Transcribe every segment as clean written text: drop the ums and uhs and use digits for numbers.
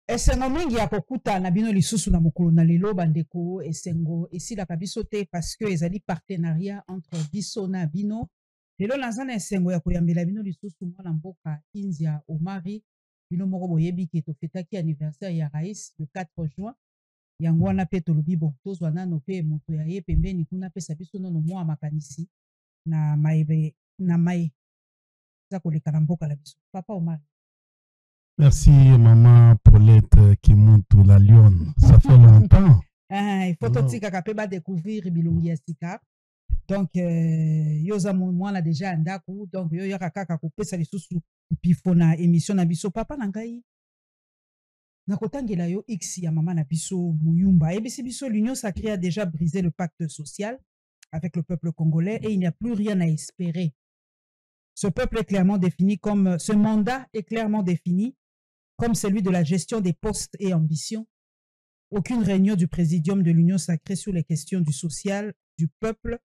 esengo mingi ya kokuta na bino lisusu na mokolo na lelo bandeko esengo esilaka biso te parce que ezali partenariat entre biso na bino lelo naza na esengo ya koyambela bino lisusu mwana mboka India Omari bino moko boyebi ke tofetaki anniversaire ya rais le 4 juin yango wana pe tolobi bon tozwa nano pe moto ya ye pembeni kuna pesa biso nono mwa makanisi na mayebe na mai za koleka na mboka la biso papa Omari. Merci, maman Paulette Kimuntu, la lionne. Ça fait longtemps. Il faut tout découvrir Bilongi Sika. Donc, yoza moi là déjà ndaku. Donc, yo yaka kaka kopesa lisusu pifona émission na biso papa nangai. Na kotangela yo X ya mama na biso muyumba. Et biso l'Union sacrée a déjà brisé le pacte social avec le peuple congolais et il n'y a plus rien à espérer. Ce peuple est clairement défini comme ce mandat est clairement défini comme celui de la gestion des postes et ambitions. Aucune réunion du présidium de l'Union sacrée sur les questions du social du peuple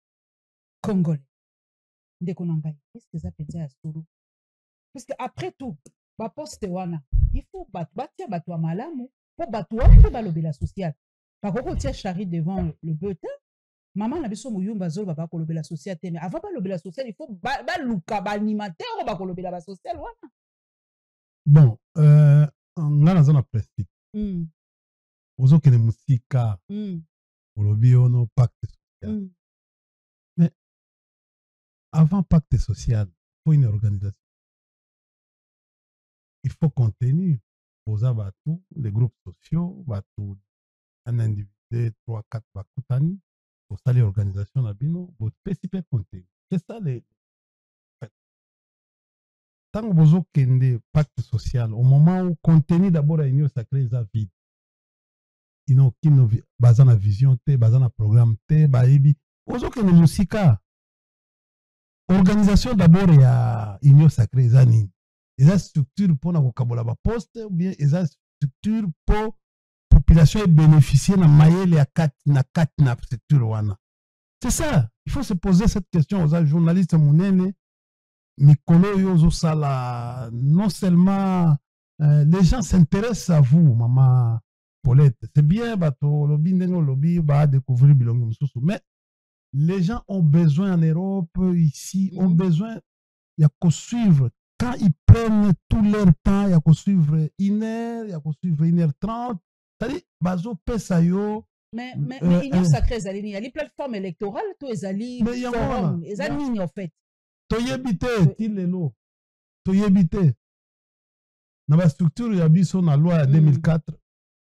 congolais. Qu'est-ce que ça peut dire à Solo? Parce qu'après tout, ba poste wana, il faut bâtir batwa malamu pour batwa la sociale. Par contre, on charrie devant le beutin. Maman na biso muyumba zolo baba ko lobela société mais avant ba lobela sociale il faut ba luka ba animateur ba ko lobela ba sociale wana. Bon, on a un principe. Ozo kene musika. Olobi ono pacte social. Mais avant pacte social, il faut une organisation. Il faut contenir. Posa batou, les groupes sociaux, batou, un individu, 3, 4 bakutani. Pour ça, les organisations nabino, votre spécifique contenu. C'est ça les. Tant que vous avez pacte social, au moment où contenu d'abord à l'union sacrée est vide. Il n'y a aucune base na vision, base na programme, baebi. Vous avez une musique. Organisation d'abord à l'union sacrée est nini. Il y a une structure pour na kokabola ba poste ou bien il y a une structure pour population bénéficier na mayele ya na structure wana. C'est ça. Il faut se poser cette question aux journalistes mounene. Mikolo yozo sala. Non seulement les gens s'intéressent à vous, maman Paulette. C'est bien, bato lobby nengo lobby ba découvrir bilongi mususu. Mais les gens ont besoin en Europe ici, ont besoin il y a qu'à suivre. Quand ils prennent tout leur temps, il y a qu'à suivre 1 heure, il y a qu'à suivre 1h30. C'est-à-dire, bazo pesayo. Mais l'Union sacrée, il y a les plateformes électorales, tout les forums, les amis en fait. Toyebite, tilelo. Toyebite. Dans la structure, il y a biso na loi 2004.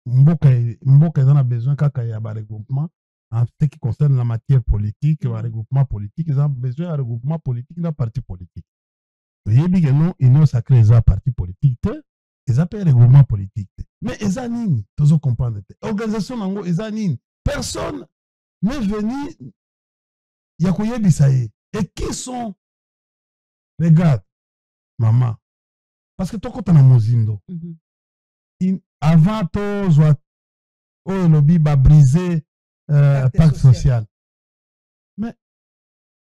Mboka en a besoin kaka ya ba regroupement en ce qui concerne la matière politique, un regroupement politique, ils ont besoin d'un regroupement politique d'un parti politique. Toyebi que non, Union sacrée est un parti politique. Ils appellent regroupement politique. Mais ils ont nini, tous comprendre. Organisation nango ils ont nini. Personne n'est venu yakoye bisaye. Et qui sont? Regarde, maman. Parce que toi quand on a mozindo. Avant toi soit oh lobby ba briser pacte social. Mais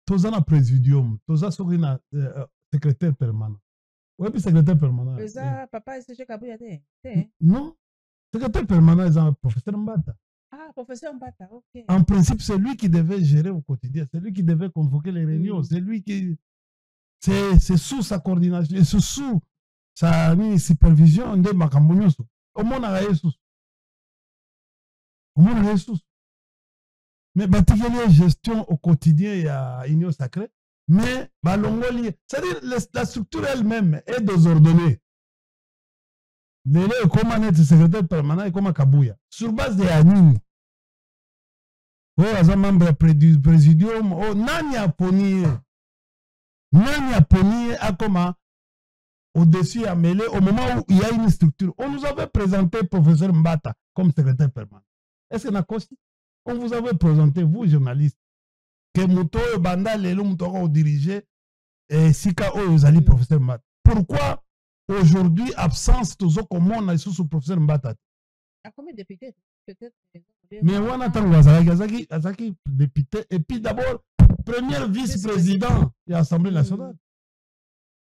tous en présidium, tous en sorina secrétaire permanent. Oui, puis secrétaire permanent. Papa, c'est Kabouya. Non, secrétaire permanent est un professeur Mbata. Ah, professeur Mbata, ok. En principe, c'est lui qui devait gérer au quotidien, c'est lui qui devait convoquer les réunions, c'est lui qui. C'est sous sa coordination, c'est sous sa supervision de Makambounyoso. Au monde à Jesus. Au monde à Jesus. Mais particulièrement gestion au quotidien, il y a Union sacrée. Mais c'est-à-dire la structure elle-même est désordonnée. Lélé est comme un secrétaire permanent et comme un Kabouya. Sur base de Anine. Oh, un membre du présidium, oh, Nani a poni a comme au-dessus à mêler au moment où il y a une structure. On nous avait présenté le professeur Mbata comme secrétaire permanent. Est-ce qu'on a constaté? On vous avait présenté, vous, journalistes, que Mouto et Banda, les loups, ont dirigé et Sika, vous allez professeur Mbata. Pourquoi aujourd'hui, absence de ce qu'on a sous le professeur Mbata? À combien de députés? Peut-être. Mais on attend Azaki député et puis d'abord, premier vice-président de l'Assemblée nationale.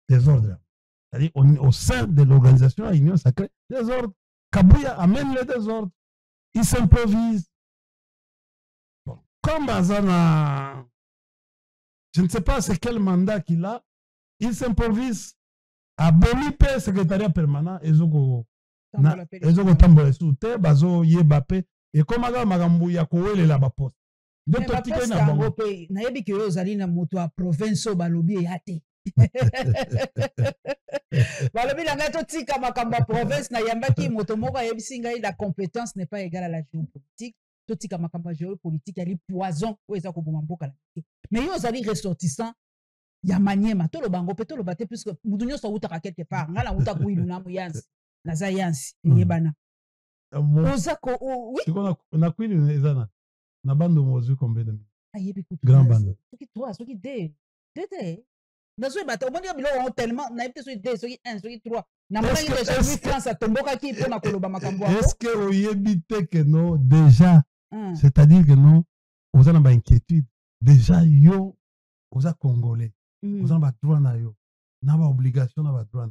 Désordre. C'est-à-dire au sein de l'organisation à l'Union sacrée, désordre. Kabouya amène le désordre. Il s'improvise. Bon. Comme Azana, je ne sais pas c'est quel mandat qu'il a, il s'improvise. À Bonipe, secrétariat permanent, Ezoko Tambola Soute, Bazo Yebape, et comme Aga Magambu Yakouele la Baposte. Donc, tu as na yebi ke ozali na moto a province balobi yate. Balobi na ngato tika makamba province na yambaki moto moko yebisi ngai la compétence n'est pas égale à la géopolitique. To tika makamba géopolitique ali poison o eza ko boma mboka la. Mais yo ozali ressortissant ya Maniema to lo bango pe to lo bate puisque mudunyo so utaka quelque part ngala uta kuilu na muyansi na zayansi yebana. Ozako oui. Na kuilu ezana. Na bando mozu combien de grand bando soki 3 soki 2 na so bata o bonga bilo tellement na yebite soki 2 soki 1 soki 3 na mona ngi déjà vu France a tomboka ki pona koloba makambo ako est-ce que o yebite que non déjà c'est-à-dire que non ozana ba inquiétude déjà yo oza congolais ozana ba droit na yo na ba obligation na ba droit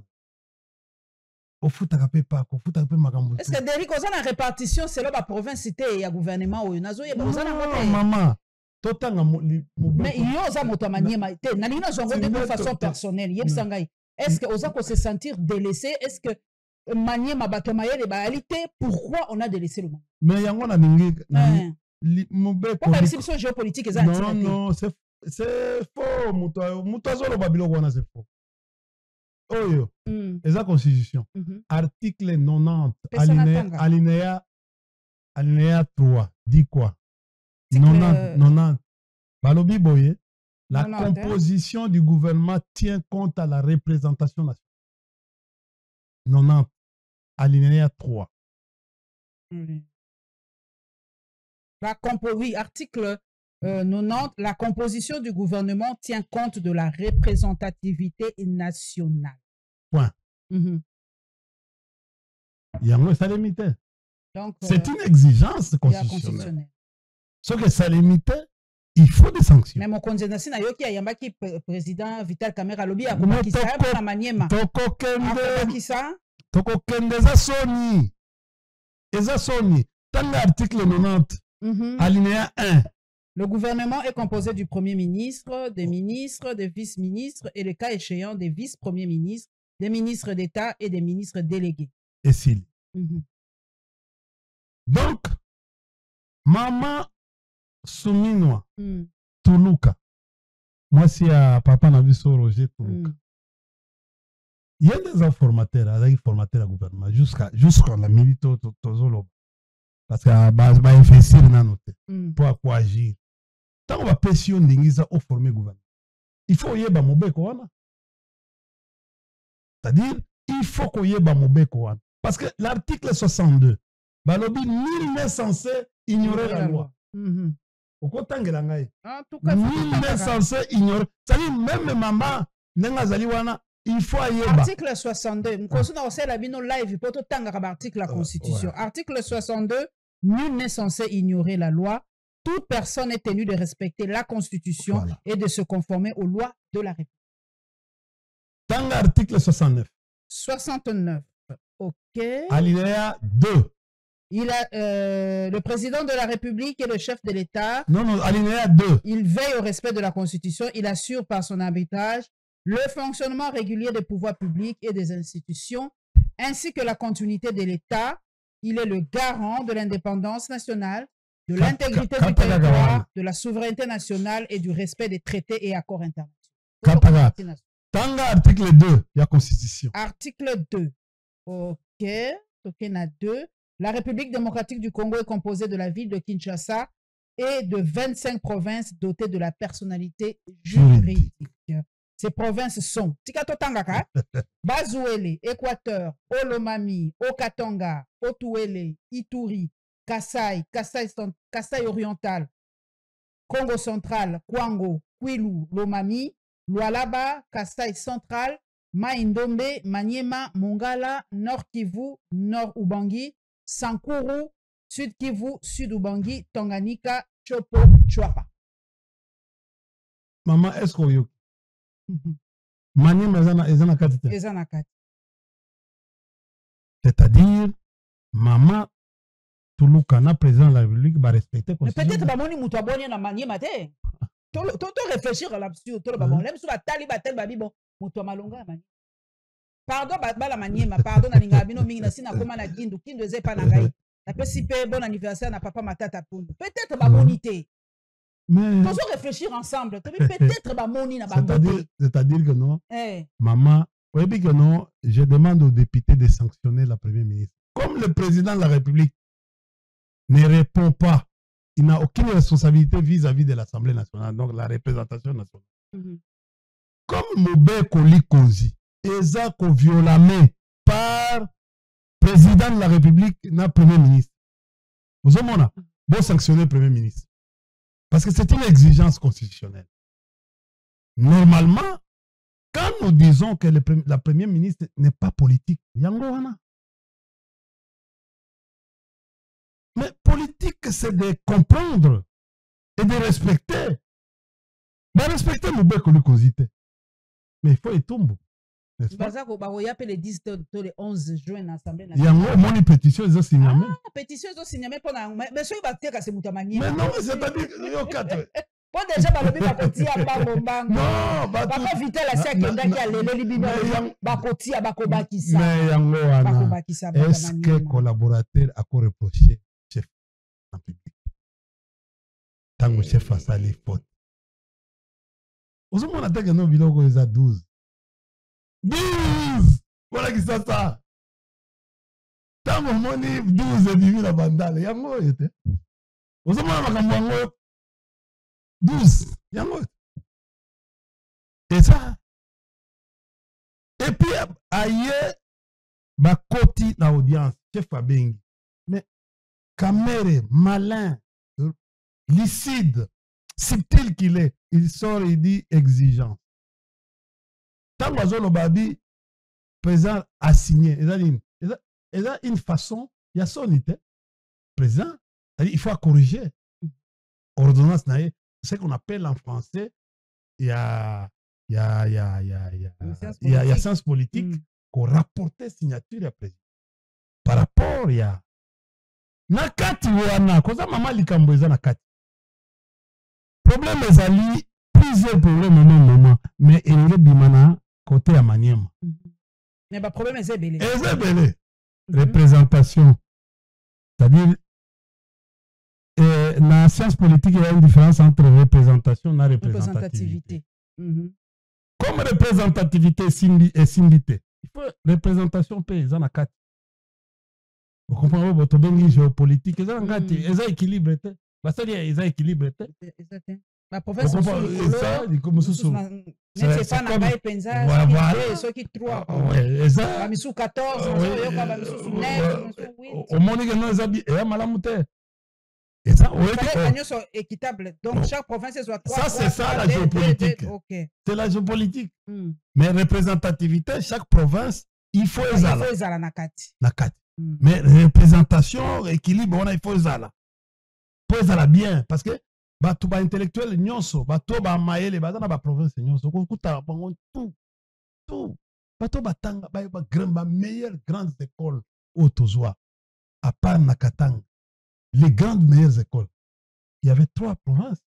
est-ce que Derrick oza na répartition selon la province cité ya gouvernement oyo nazo yeba oza na moto maman totanga mais yo oza moto Maniema te na lino zongo de façon personnelle yebisa ngai est-ce que oza ko se sentir délaissé est-ce que Maniema bato mayele baalité pourquoi on a délaissé le monde mais yango na ningi mobeko pas décision géopolitique eza non c'est faux moto azolo babilo wana c'est faux. Oyo, c'est la Constitution. Article 90, alinéa 3, dit quoi? 90. Balobi Boye, la composition du gouvernement tient compte à la représentation nationale. 90, alinéa 3. Oui, article 90, la composition du gouvernement tient compte de la représentativité nationale. Point. C'est une exigence constitutionnelle. Ce que ça limite, il faut des sanctions. Mais mon condamnation, il y a un président Vital Kamerhe Lobi a commis ça pour Maniema. Toko Kende Eza Soni. Tant l'article 90, alinéa 1. Le gouvernement est composé du Premier ministre, des ministres, des vice-ministres et, le cas échéant, des vice-premiers ministres, des ministres d'État et des ministres délégués. Et s'il. Donc, Maman Souminois, Toulouka, moi c'est à Papa Nabiso Roger Toulouka. Il y a des informateurs, des formateurs à gouvernement, jusqu'à la milite Tozolo. Parce que va investir dans notre pour agir. Tant on va pression d'ingisa au formé gouvernement. Il faut y eba mobeko wana. C'est-à-dire, il faut qu'on y eba mobeko wana. Parce que l'article 62, balobi nul n'est censé ignorer la loi. Au kotangela ngai. Nul n'est censé ignorer. C'est-à-dire même maman nenga zali wana. Il faut y eba. Article 62. Mkosuna osela bino live poto tanga ka article la Constitution. Article 62. Nul n'est censé ignorer la loi. Toute personne est tenue de respecter la Constitution et de se conformer aux lois de la République. Dans l'article 69. 69. OK. Alinéa 2. Il a, le président de la République et le chef de l'État. Non, alinéa 2. Il veille au respect de la Constitution. Il assure par son arbitrage le fonctionnement régulier des pouvoirs publics et des institutions, ainsi que la continuité de l'État. Il est le garant de l'indépendance nationale, de l'intégrité du territoire, de la souveraineté nationale et du respect des traités et accords internationaux. Tanga article 2 de la Constitution. Article 2. OK. OK, na 2. La République démocratique du Congo est composée de la ville de Kinshasa et de 25 provinces dotées de la personnalité juridique. Ces provinces sont Tikato Tangaka, Bazouele, Équateur, Olomami, Okatonga, Otuele, Ituri, Kasaï, Kasaï oriental, Congo central, Kwango, Kwilu, Lomami, Lualaba, Kasaï central, Maïndombe, Maniema, Mongala, Nord Kivu, Nord Ubangi, Sankuru, Sud Kivu, Sud Ubangi, Tanganyika, Chopo, Chouapa. Maman, est-ce qu'on y a Maniema ezana kati. Ezana kati. C'est-à-dire, Maman Touloukana, président de la République, va respecter. Mais peut-être que je vais na manier maté. Tu réfléchir là-dessus. Tu vas bon. Même si tu as tali batel babi bon, tu malonga manier. Pardon, la manier, ma pardon na linga bino mingi na sina koma na kindu eze pa na ngai. Na pesi pe bon anniversaire na papa matata pundu. Peut-être ba monité. Mais faut réfléchir ensemble. Peut-être ba moni na ba. C'est-à-dire que non. Maman, oui, que non, je demande aux députés de sanctionner la première ministre. Comme le président de la République ne répond pas, il n'a aucune responsabilité vis-à-vis de l'Assemblée nationale, donc la représentation nationale. Comme Moubé Koli Konzi, Ezako violamé par président de la République, n'a premier ministre. Vous avez bon sanctionner le premier ministre. Parce que c'est une exigence constitutionnelle. Normalement, quand nous disons que la première ministre n'est pas politique, Yangoana. Mais politique, c'est de comprendre et de respecter. Mais respecter nous bien que nous causons. Mais il faut y tomber. N'est-ce pas? Il y a le 10 le 11 juin à l'Assemblée nationale. Il y a une pétition, ils ont signé. Ah, pétition, ils ont signé. Mais ce n'est pas que c'est Moutamani. Mais non, c'est-à-dire qu'il y a 4. Bon, déjà, balobi bakoti ya bango bango. Non, bako vite la sia kenda ki alele libino bakoti ya bakobakisa. Mais yango wana. Est-ce que collaborateur a reproché chef en public? Tango chef a sali faute. Ozo mona teke no biloko eza 12. 12! Voilà qui ça ça. Tango moni 12 bibi na bandale. Yango yete. Ozo mona makambo yango 12. Yango. Et ça. Et puis, ailleurs, bakoti na audience, chef Abengi. Mais, caméré, malin, lucide, subtil qu'il est, il sort et dit exigeant. Tant que le babi, président a signé. Il y a une façon, il y a son idée. Président, il faut corriger. Ordonnance, c'est ce qu'on appelle en français, il y a sens politique qu'on rapporte signature à président. Par rapport, il y a Nakati wana, koza mama likambo eza nakati. Problème ezali, plusieurs problèmes moment, mais il y a bimana côté à Maniema. Mais le problème est belé. C'est belé. Représentation. C'est-à-dire, dans la science politique, il y a une différence entre représentation et représentativité. Comme représentativité est symbité, il faut représentation paysanne à 4. Vous comprenez votre bengi géopolitique, ils ont équilibre. C'est-à-dire, ils ont équilibre. La province c'est ça, comme ça. C'est pas na penza, ceux qui 3. Ouais, ça. Bamisu 14, bamisu 9, 8. Au monde que nous avons et malamute. Et ça, oui, sont équitables. Donc, chaque province soit 3. Ça, c'est ça la géopolitique. C'est la géopolitique. Mais représentativité, chaque province, il faut ezala. Il faut ezala nakati. Mais représentation, équilibre, on a il faut ezala. Il faut ezala bien. Parce que, tout ba intellectuel, nyonso, tout ba maele, dans la province, nyonso, tout. Bato batanga, ba meilleures grandes écoles au Tozoa, à part Nakatang. Les grandes meilleures écoles. Il y avait 3 provinces.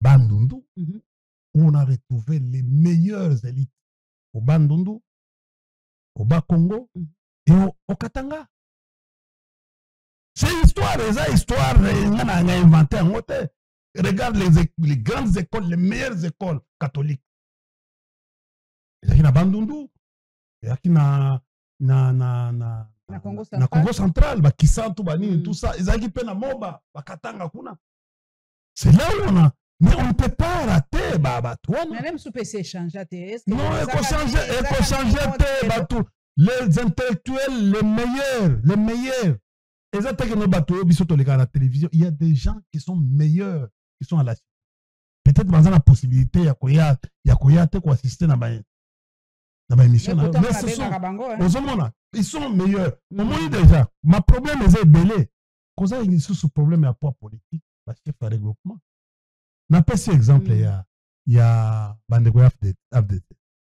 Bandundu, où on a retrouvé les meilleures élites. Au Bandundu, au Bas-Congo et au Katanga. C'est histoire, on a inventé un hôtel. Regarde les grandes écoles, les meilleures écoles catholiques. Il y a Bandundu, il y a na Congo central, Kisantu, tout ça, ils ont fait na moba, Katanga kuna. C'est là où on a. Mais on ne peut pas rater, toi. Mais même sous PC change. Non, il faut changer, les intellectuels, les meilleurs. La télévision, il y a des gens qui sont meilleurs, qui sont à la. Peut-être dans la possibilité, il y a assister à ma émission. Mais ce sont, ils sont meilleurs. Moi, déjà, ma problème est belé. Quand il y a ce problème à poids politique, parce qu'il faut un regroupement. N'a pas cet exemple, il y a Bandego FDC.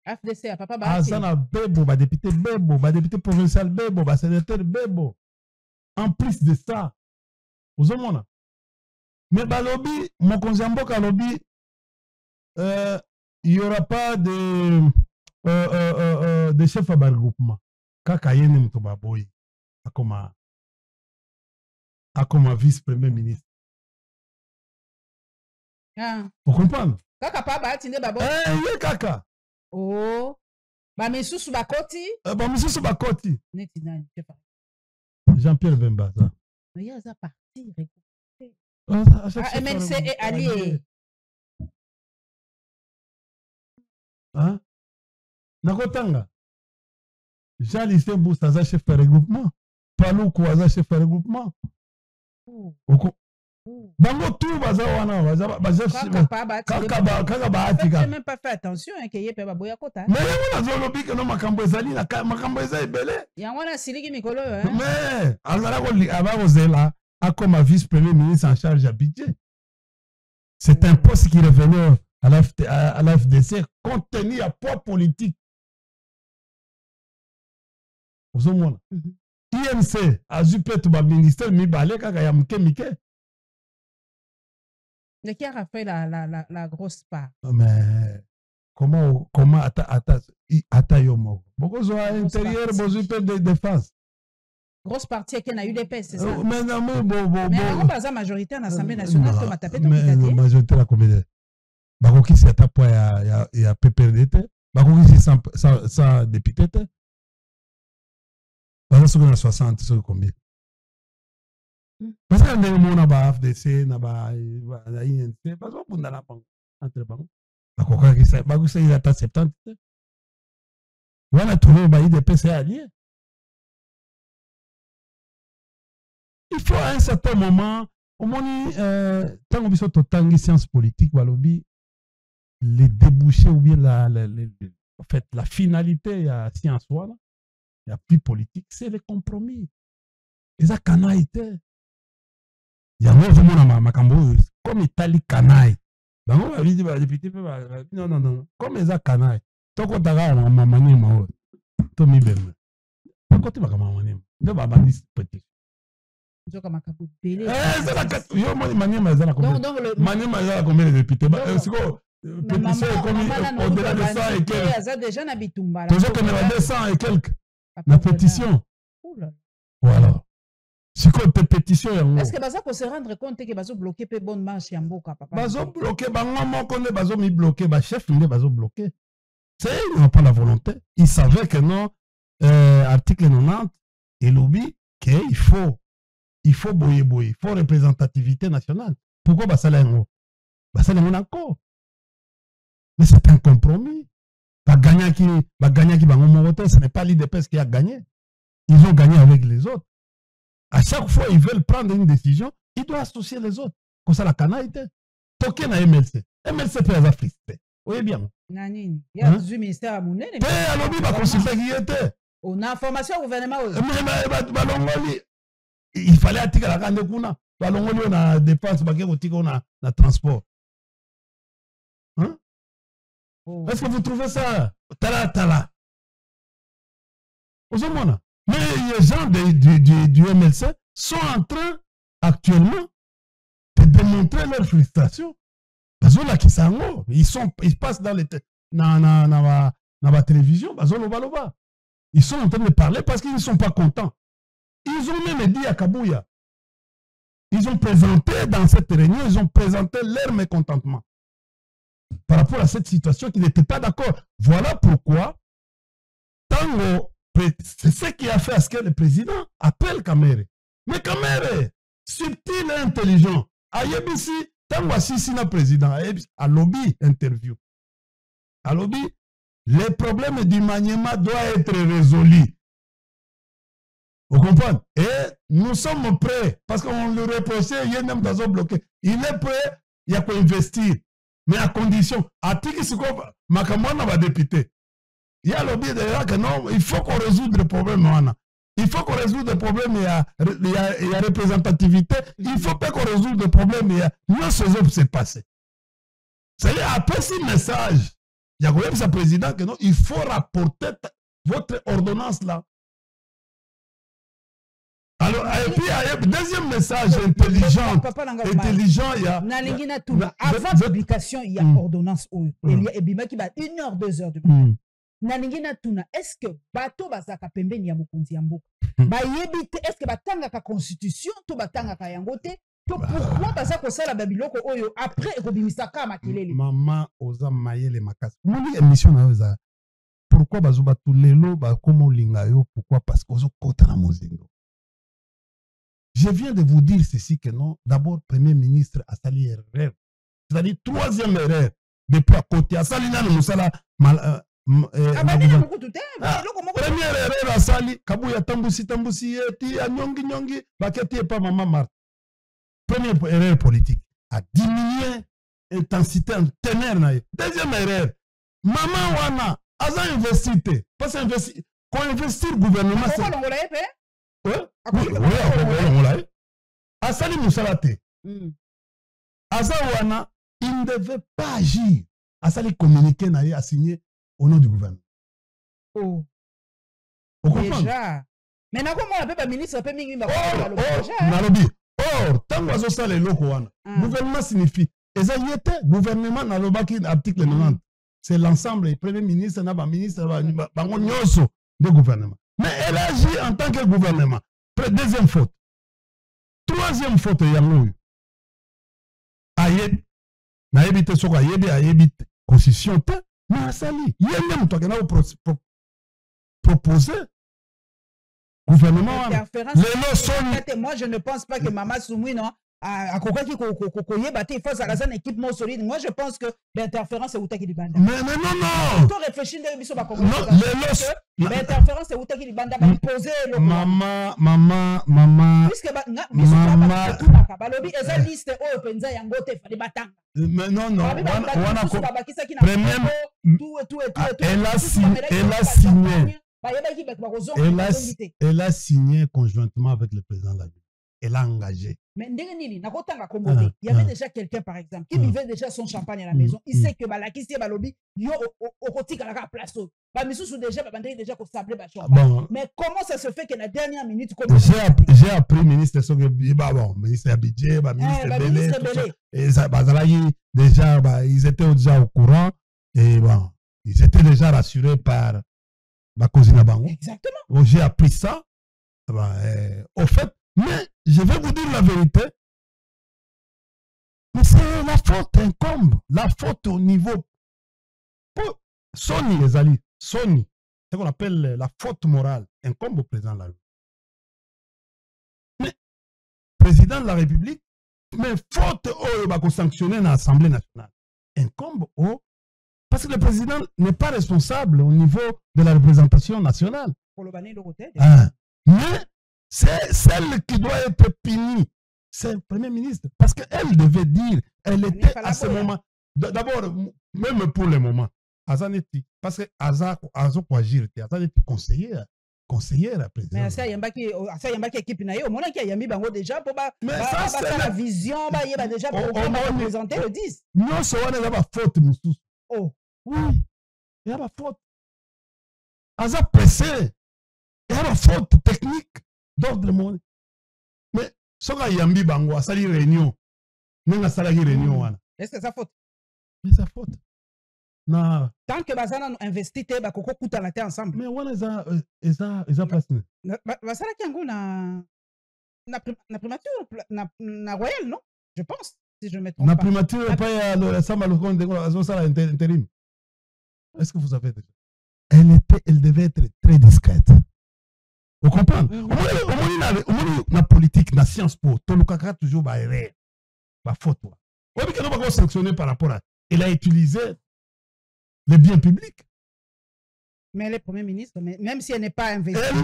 FDC, papa Azana Bebo, député Bebo, député provincial Bebo, sénateur Bebo. En plus de ça, vous avez mais balobi, mon konzambo kalobi, il n'y aura pas de chef à regroupement. Kaka yene mtoba boy, akoma vice-premier ministre. Ah. Vous comprenez? Kaka pa ba tinde babo. Ye kaka. Oh. Ba misusu bakoti. Ba misusu bakoti. Neti nani chef. Jean-Pierre Bemba ça. Mais il y a ça parti. MLC est allié. Hein? Nakotanga. Jean-Lucien Boussa za chef de regroupement. Paloukou za chef de regroupement. Bango tout baza wana baza kaka ba atika. J'ai même pas fait attention que yepe ba boya kota. Mais on a zolobi que no makambo ezali na makambo ezali belé. Ya wana siliki mikolo hein. Mais azala ko aba kozela comme vice-premier ministre en charge à budget. C'est un poste qui revenait à la FDC compte tenu à poids politique. Vous avez IMC a zupe tout le ministère mibale kaka ya mke mike. Mais qui a fait la grosse part? Mais comment ata yomo? Beaucoup sont à l'intérieur, beaucoup de défense. Grosse partie qui a eu des paix, c'est ça? Mais non, mais on pas majorité en Assemblée nationale, on m'a tapé ton mais majorité la combien? Bako qui s'est tapé à PPRDT, bako qui s'est sans député. Bako qui a 60, c'est combien? Parce que nous avons un FDC, nous avons un INC, parce que nous avons entre banques. Bako qui il a 70. On a trouvé des PC alliés. Il faut à un certain moment, au moins, tant qu'on a autant sciences politiques, les débouchés ou bien en fait, la finalité, il y a science, il y a plus politique, c'est le compromis. Et ça, canaïté. Il y a un makambo, comme Italie canaille. Donc, on va dire, non, comme ça canaille. Tant qu'on a un manière, Tommy Ben. Tant qu'on a un manière, on va dire petit. Yo combien de députés? Pétition est comme au-delà de 100 et quelques. Toujours qu'on est à 200 et quelques. La pétition. Voilà. C'est quoi tes pétitions? Est-ce que Baza peut se rendre compte que Bazo bloqué peut bonne marche Yamboka, papa? Bazo bloqué, Bango qu'on est Bazo mis bloqué, chef n'est Bazo bloqué. C'est ils n'ont pas la volonté. Ils savaient que non, article 90, et lobby, qu'il faut. Il faut boyer, il faut représentativité nationale. Pourquoi Basala Ngo? Basala Ngo encore. Mais c'est un compromis. Baganya qui Bango, ce n'est pas l'IDPS qui a gagné. Ils ont gagné avec les autres. À chaque fois, ils veulent prendre une décision, ils doivent associer les autres. Comme ça, la canaïté. Toké na MLC. MLC peut avoir fristé. Vous voyez bien. Nanine. Il y a 18 ministères à Mouné. Alors, il va consulter qui était. On a information au gouvernement. Il fallait attirer la grande kuna. On a dépense, on a transport. Hein? Oh. Est-ce que vous trouvez ça? Tala. Mais les gens du MLC sont en train actuellement de démontrer leur frustration. Parce que ils passent dans la télévision. Ils sont en train de parler parce qu'ils ne sont pas contents. Ils ont même dit à Kabouya, ils ont présenté dans cette réunion, ils ont présenté leur mécontentement par rapport à cette situation qu'ils n'étaient pas d'accord. Voilà pourquoi, c'est ce qui a fait à ce que le président appelle Kamere. Mais Kamere, subtil et intelligent, à Yebisi, Tango Sisi na président, à lobby interview. À lobby, les problèmes du Maniema doivent être résolus. Vous comprenez? Et nous sommes prêts, parce qu'on le reprochait, il y a même dans un bloqué. Il est prêt, il y a qu'à investir. Mais à condition, à Tiki Siko, Makamwana va député. Il y a le lobby de que non, il faut qu'on résoudre le problème. Il faut qu'on résoudre le problème, il y a représentativité. Il ne faut pas qu'on résoudre le problème, il y a non, ce qui s'est passé. C'est-à-dire, après ce message, il y a quand même sa président que non, il faut rapporter votre ordonnance là. Alors, et puis deuxième message intelligent. Intelligent, il y a. Avant publication, il y a ordonnance. Il y a 1h, 2h du matin. Nalingina tuna, est-ce que bato bazaka pembeni ya mokonzi ya mboka? Bayebite, est-ce que batanga ka constitution, to batanga ka yangote? To pourquoi baza ko sala babiloko oyo après ekobimisaka makelele? Maman oza mayele makasi. Moni émission na oza. Pourquoi bazo batu lelo ba komo linga yo? Pourquoi? Parce que ozo kota na mozindo. Je viens de vous dire ceci que non, d'abord premier ministre a sali erreur. C'est-à-dire troisième erreur depuis à côté a sali na musala mal première erreur à sali kabuya tambusi eti a nyongi baketi pas maman Marthe. Première erreur politique a diminué intensité en ténère na. Deuxième erreur maman wana aza investir parce que quand investir gouvernement c'est oui asali musalate aza wana il ne devait pas agir asali communiquer na ye a signé au nom du gouvernement. Oh. Vous comprenez? Déjà. Mais na comment on appelle ministre pe mingi ba nalobi. Or, tant que ça les locaux gouvernement signifie eza yete gouvernement nalobaki article 90. C'est l'ensemble du premier ministre na ba ministre bango nyonso de gouvernement. Mais elle agit en tant que gouvernement. Deuxième faute. Troisième faute yango. Ayeb na yebite soko ayebite constitution te. Mais Asali, il y a même toi qui a proposé gouvernement. Moi, je ne pense pas que Mama Soumouine a équipe solide. Moi, je pense que l'interférence est Outaki du Banda. Mais non. Tu réfléchis l'interférence est Outaki du Banda. Maman. Mais non. Elle a signé conjointement avec le président de la République. Elle a engagé. Mais il y avait déjà quelqu'un, par exemple, qui vivait déjà son champagne à la maison. Il sait que Balakisi et Balobi, mais comment ça se fait que la dernière minute, j'ai appris ministre ministre Abidje, ministre Belé, et déjà, ils étaient déjà au courant et bon, ils étaient déjà rassurés par Bakozina Bango. Exactement. J'ai appris ça. Au fait, mais je vais vous dire la vérité. Mais c'est la faute incombe. La faute au niveau. Sony, les alliés. Sony. C'est ce qu'on appelle la faute morale. Incombe au président de la République. Mais, président de la République, mais faute au sanctionner dans l'Assemblée nationale. Incombe au. Parce que le président n'est pas responsable au niveau de la représentation nationale. Mais c'est celle qui doit être punie. C'est le Premier ministre. Parce qu'elle devait dire, elle était à ce moment. D'abord, même pour le moment, Azaneti, parce que Azo pour agir, Azaneti conseillère à président. Mais ça, il y a une équipe qui a mis déjà pour la vision, déjà pour présenter le 10. Non, c'est une faute, Moussous. Oh. Oui, il y a une faute. Aza pressé. Il y a une faute technique d'ordre monde. Mais ce qu'il y a un bango, ça dit réunion. N'est-ce pas réunion? Est-ce que ça faute? Mais ça faute. Non. Tant que Bazana investit, il va coûter la terre ensemble. Mais voilà, ils ont placé. Bazana qui a primature, na royal, non? Je pense, si je me trompe pas. Na primature, pas le Samba le compte de intérim. Est-ce que vous savez déjà? Elle devait être très discrète. Vous comprenez? Au moins, la politique, la science, pour tout le cas, toujours, erreur. Faute. On dit qu'elle va sanctionner par rapport à. Elle a utilisé les biens publics. Mais elle est Premier ministre, même si elle n'est pas investie. Elle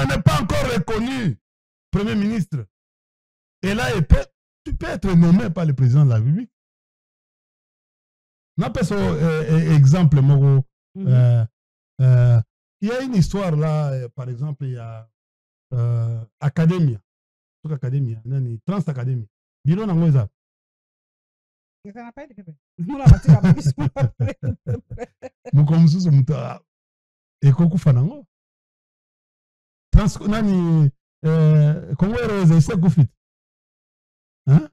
n'est pas encore reconnue Premier ministre. Elle a été. Tu peux être nommé par le président de la République. On appelle ça exemple, Moro. Il y a une histoire là, par exemple, il y a Academia. Academia, Trans Academia. Biro Nangoza. Mukomsusu muta. Ekoku fanango. Trans nani Congo Rose, c'est Koufi. Hein?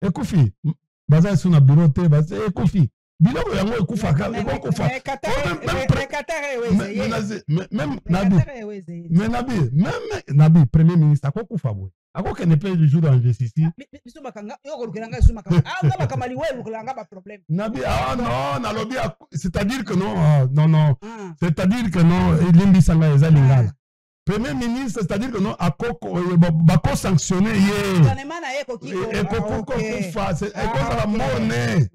Et Koufi. Baza sur na bureau te, baza Koufi. Biloko yango ekufaka, ekokufa. Même Nabi, premier ministre, akokufa boy. Ako ne peut du jour en justice. Nabi, ah non, na lobby, c'est-à-dire que non, c'est-à-dire que non, Limbi Sanga eza lingala. Premier ministre, c'est-à-dire que non, bako sanctionner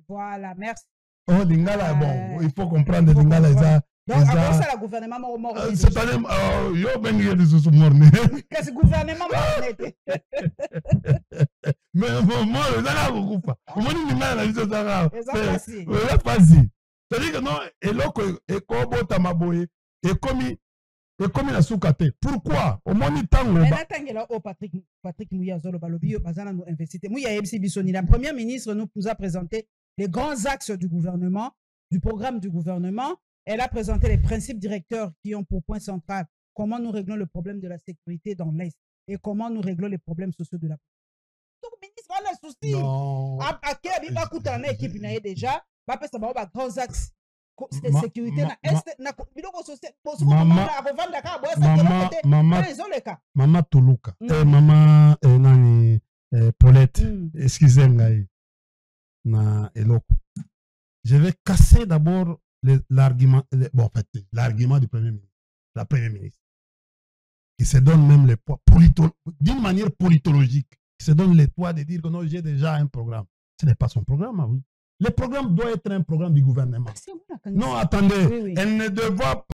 voilà, merci. Oh, lingala, bon, il faut comprendre lingala eza. Donc, après ça, le gouvernement mort. C'est-à-dire, yo, ben, il y a des sous morts. Qu'est-ce que le gouvernement mort? Mais moi, je n'ai beaucoup pas. Moi, je n'ai pas pas. C'est-à-dire que non, et là, et comme Tamaboye, et comme il a sous-caté. Pourquoi? Au moins, il tango. Mais là, Patrick Mouya Zolo Balobi, Bazana nous investit. Mouya MC Bissoni, la première ministre nous a présenté les grands axes du gouvernement, du programme du gouvernement. Elle a présenté les principes directeurs qui ont pour point central comment nous réglons le problème de la sécurité dans l'Est et comment nous réglons les problèmes sociaux de la population. Donc, ministre, on a un souci. Non. À quel il va coûter un équipe déjà, va passer par grands axes de sécurité dans l'Est. Maman Toulouka, maman Nani Paulette, excusez-moi, na eloko. Je vais casser d'abord l'argument, bon, en fait, l'argument du Premier ministre, la Première ministre, qui se donne même le poids, d'une manière politologique, qui se donne le poids de dire que non, j'ai déjà un programme. Ce n'est pas son programme, oui. Le programme doit être un programme du gouvernement. Non, attendez, oui. Elle ne doit pas.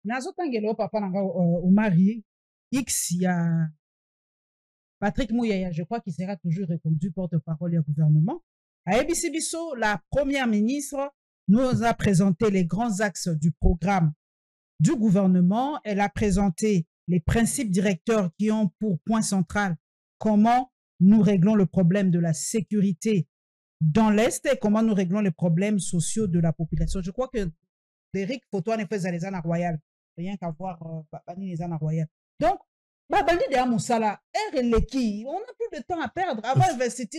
Patrick Mouyaya, je crois qu'il sera toujours reconduit porte-parole du gouvernement. À ABC Bisso, la première ministre nous a présenté les grands axes du programme du gouvernement. Elle a présenté les principes directeurs qui ont pour point central comment nous réglons le problème de la sécurité dans l'Est et comment nous réglons les problèmes sociaux de la population. Je crois que Eric Fotoan fait les Anna Royal. Rien qu'à voir les Anna Royal. Donc, on n'a plus de temps à perdre avant d'investir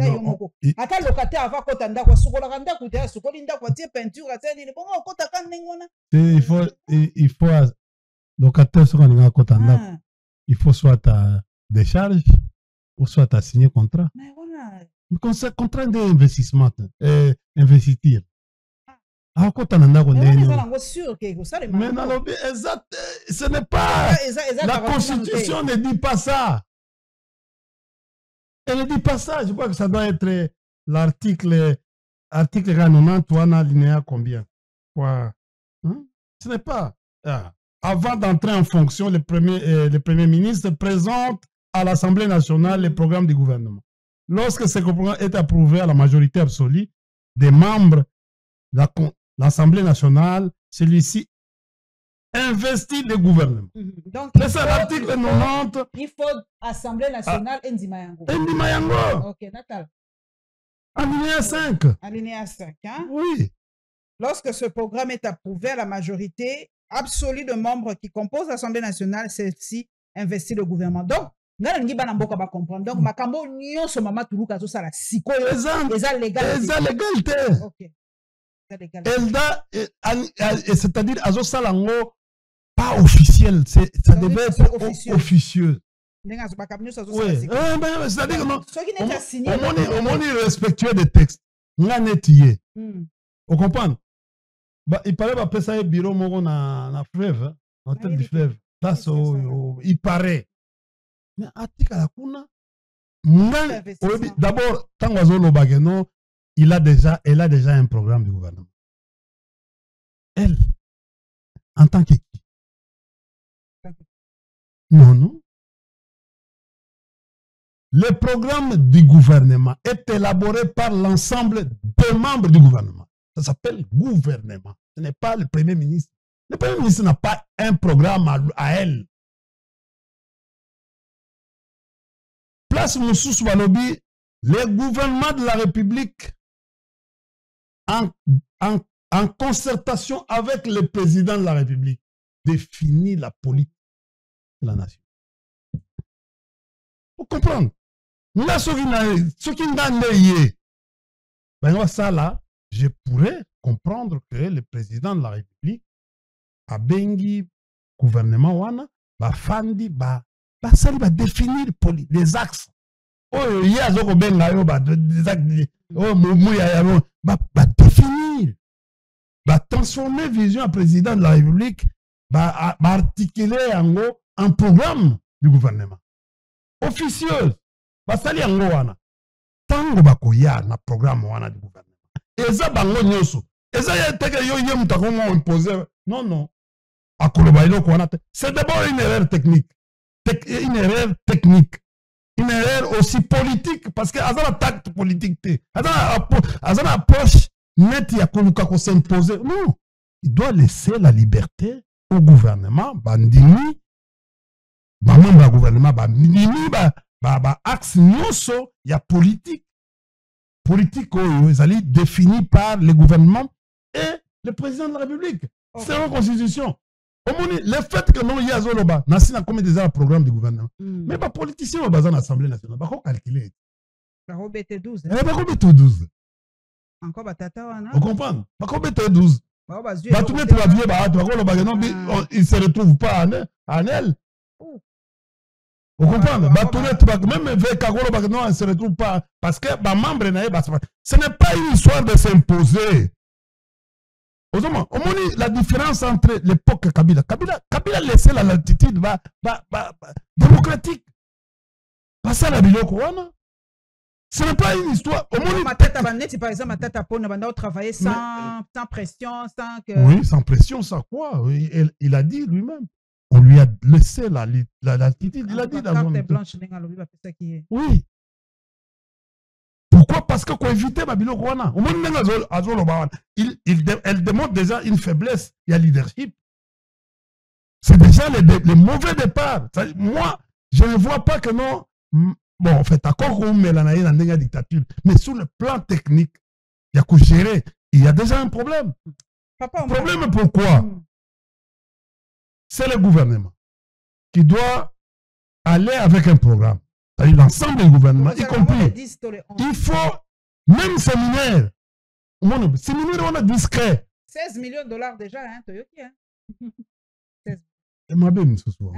yomoko. Ata locataire avant kotanda kwa sukola kanda kutea sukolinda kwa tie peinture ateni bongo kota kanengona. Il faut locataire sur un kotanda. Il faut soit à décharge ou soit à signer contrat. Mais voilà. Contrat d'investissement investir. Ah, quand on a mais non, exact, ce n'est pas la Constitution ne dit pas ça. Elle ne dit pas ça. Je crois que ça doit être l'article 90, ou alinéa combien? Quoi? Hein? Ce n'est pas. Avant d'entrer en fonction, le premier ministre présente à l'Assemblée nationale le programme du gouvernement. Lorsque ce programme est approuvé à la majorité absolue des membres de l'Assemblée nationale, celui-ci investit le gouvernement. C'est ça l'article 90. Il faut Assemblée nationale Ndimayango. Ndimayango. Ok, Natal. Alinéa 5. Alinéa 5, hein? Oui. Lorsque ce programme est approuvé à la majorité absolue de membres qui composent l'Assemblée nationale, celle-ci investit le gouvernement. Donc, comprendre. Donc, makambo nyonso mama tuluka zo sala sikoyo eza légal. Eza légalité. OK. C'est-à-dire azo salango pas officiel, ça devait être officieux. Oui. C'est-à-dire que non, on est respectueux des textes. Vous comprenez? Il paraît que ça est bureau na fleuve, hôtel du fleuve. Il paraît. Mais atika la kuna d'abord Tangazo Lobageno, elle a déjà un programme du gouvernement. Elle, en tant que qui? Non. Le programme du gouvernement est élaboré par l'ensemble des membres du gouvernement. Ça s'appelle gouvernement. Ce n'est pas le Premier ministre. Le Premier ministre n'a pas un programme à elle. Place Moussous Balobi, le gouvernement de la République, en concertation avec le président de la République, définit la politique de la nation. comprendre. Là, ce qui n'a ça là, je pourrais comprendre que le président de la République a bengi gouvernement wana ba fandi ba sali ba définir les axes. Oh il y a zoko benga yo ba des axes oh muya ya ba définir ba transformer vision à président de la République ba articuler un programme du gouvernement officieuse ba sali yango wana tango ba koya na programme wana du gouvernement eza bango nyoso eza ya teke yo ye mutakongo imposer non c'est d'abord une erreur technique. Une erreur technique. Une erreur aussi politique. Parce que dans la tact politique, dans la approche nette, il y a qu'on s'imposer. Non. Il doit laisser la liberté au gouvernement. Bandini. Membre du gouvernement. Bandini. Axe nyoso. Il y a politique. Politique, ils allaient définie par le gouvernement et le président de la République. Okay. C'est une constitution. Le fait que non, il y a Zoloba, Nassina comme déjà un programme du gouvernement. Mais les politiciens ont besoin de l'Assemblée nationale. Ils vont calculer. Ils vont mettre 12. Ils vont mettre 12. Encore Batata wana. Vous comprenez? Ils vont mettre 12. Ils ne se retrouvent pas en elle. Vous comprenez? Même avec Kagolo, ils ne se retrouvent pas. Parce que les membres, ce n'est pas une histoire de s'imposer. La différence entre l'époque et Kabila. Kabila laissait la latitude démocratique. Pas ça la biloko wana. Ce n'est pas une histoire. Par exemple, ma tata Pona va travailler sans pression, sans que... Oui, sans pression, sans quoi? Il a dit lui-même. On lui a laissé la latitude. Il a dit d'abord. Oui. Pourquoi? Parce que pour éviter Babilo Kouana, elle démontre déjà une faiblesse. Il y a leadership. C'est déjà le mauvais départ. Moi, je ne vois pas que non. Bon, en fait, d'accord qu'on met la dictature, mais sur le plan technique, il y a qu'à gérer. Il y a déjà un problème. Papa, problème pourquoi? C'est le gouvernement qui doit aller avec un programme. C'est-à-dire l'ensemble du gouvernement, y compris. Il faut, même séminaire, séminaire, on a discret. 16 millions de dollars déjà, hein, Toyoki, hein. 16. Ma belle, ce soir.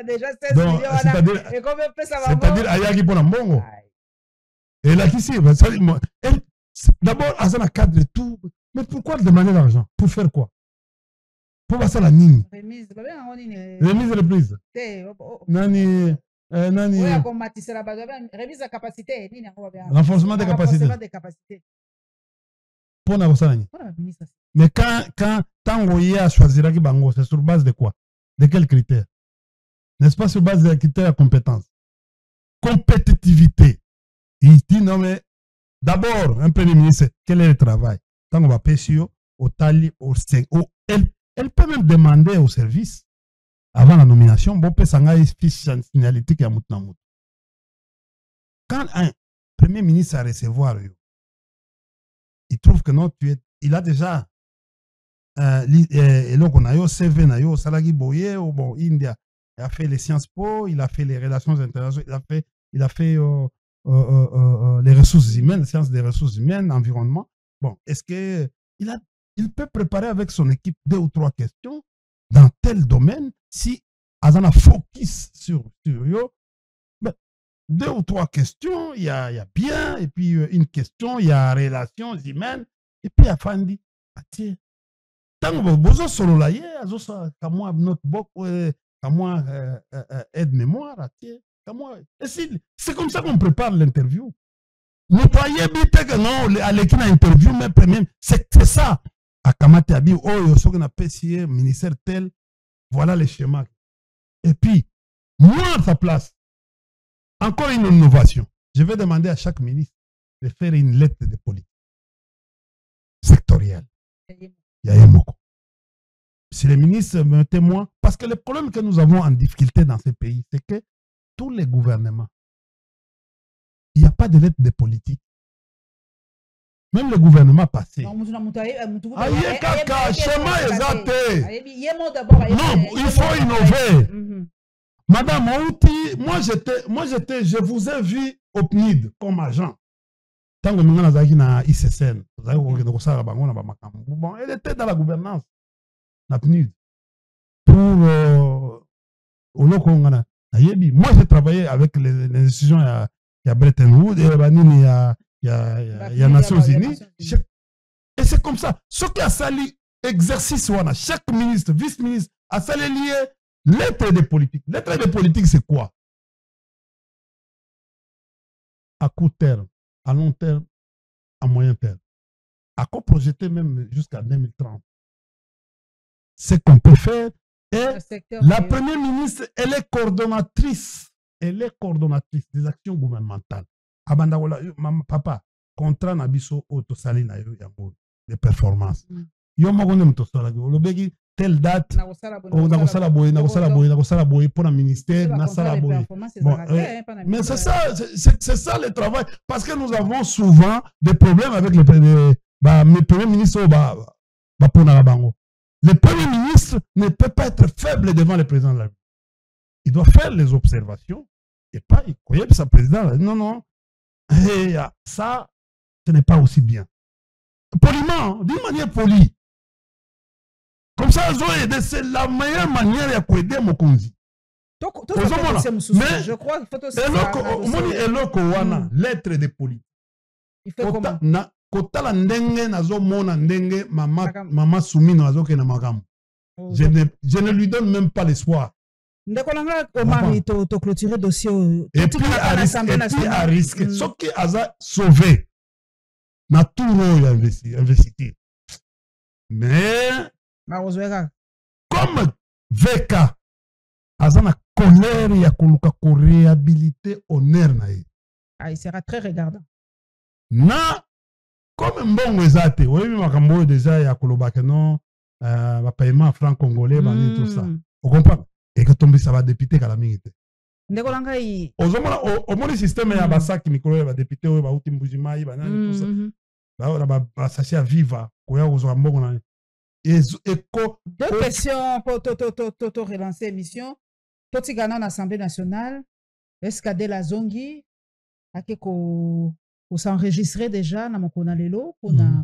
Déjà 16 millions, et combien peut ça va? C'est-à-dire, Ayaki pour Mbongo. Et là, qui c'est? D'abord, Azana cadre et tout. Mais pourquoi demander l'argent? Pour faire quoi? Pour passer la ligne. Remise de reprise. Nani. Remise de capacité. Renforcement des capacités. Pour la mais quand Tangoya choisira Kibango, c'est sur base de quoi? De quels critères? N'est-ce pas sur base des critères de compétence? Compétitivité. Il dit non, mais d'abord, un premier ministre, quel est le travail? Tant qu'on va pêcher au tali, au elle peut même demander au service avant la nomination, bon, peut s'engager fiche signalétique à Moutnamout. Quand un premier ministre a recevoir, il trouve que non, il a déjà et donc on a eu CV, nayo Salagi Boye, ou bon, India, il a fait les Sciences Po, il a fait les relations internationales, il a fait les ressources humaines, les sciences des ressources humaines, environnement. Bon, est-ce que il peut préparer avec son équipe 2 ou 3 questions dans tel domaine si Azana focus sur yo, ben, 2 ou 3 questions, il y a bien, et puis une question, il y a relations humaines, et puis il y a Fandi. Tiens, tant que vous avez solo là, moi notre bok, moi aide-mémoire, c'est comme ça qu'on prépare l'interview. Vous croyez bien que non, à l'équipe d'interview, mais c'est ça. À Kamate Abi, oh, ce qu'on a PCA, ministère tel, voilà les schémas. Et puis, moi, à sa place, encore une innovation. Je vais demander à chaque ministre de faire une lettre de politique sectorielle. Si les ministres me témoignent, parce que le problème que nous avons en difficulté dans ces pays, c'est que tous les gouvernements, il n'y a pas de lettre de politique. Même le gouvernement passé. Non, il faut innover. Madame Outi, je vous ai vu au PNID comme agent. Tant que nous avons na ICSN, bon, elle était dans la gouvernance, la PNID. Pour moi, j'ai travaillé avec les institutions, il y a Bretton Woods, il y a Nations Unies. Et c'est comme ça. Ce qui a sali exercice, chaque ministre, vice-ministre, a sali lié lettre de politique. Lettre de politique, c'est quoi? À court terme, à long terme, à moyen terme. À quoi projeter même jusqu'à 2030. Ce qu'on peut faire. Et la première ministre, elle est coordonnatrice. Elle est coordonnatrice des actions gouvernementales. Abandagola, papa, contrat nabiso autosali na yo yango de performance. Yo magone mtosala go. Lobegi telle date. Nakosala boye pour le ministère, nasala boye. Mais c'est ça le travail parce que nous avons souvent des problèmes avec mes premiers ministres pour Narabango. Le premier ministre ne peut pas être faible devant le président de la République. Il doit faire les observations et pas il croyait que sa président. Non, non. Et ça, ce n'est pas aussi bien. Poliment, d'une manière polie. Comme ça, c'est la meilleure manière de aider mon conduit. Mais je crois qu'il faut aussi. Lettre de politique. Il fait comment? Kotala ndenge nazomona ndenge mama Soumino azoke na magamu. Je ne lui donne même pas l'espoir. Ndekolanga Omar to clôturer dossier et puis à risque ce qui a sauvé na tout rôle investi. Mais comme VK azana colère ya koluka ko réhabiliter honneur na ye. Ah, il sera très regardant. Na comme mbongo ezate, oui, makambo déjà ya kolobaka non paiement franc congolais tout ça. Vous comprenez? Et que tombe ça va député kala mingite. Ndekolanga yi. Au moins le système ya basaki mikolo ba député ba uti mbujimai ba nani tout ça. Ba sachet viva ko ya ozo mbongo na. Deux questions pour to relancer émission. Toti gana na Assemblée nationale. Est-ce qu'Adel Azongi a pour s'enregistrer déjà na mokona lelo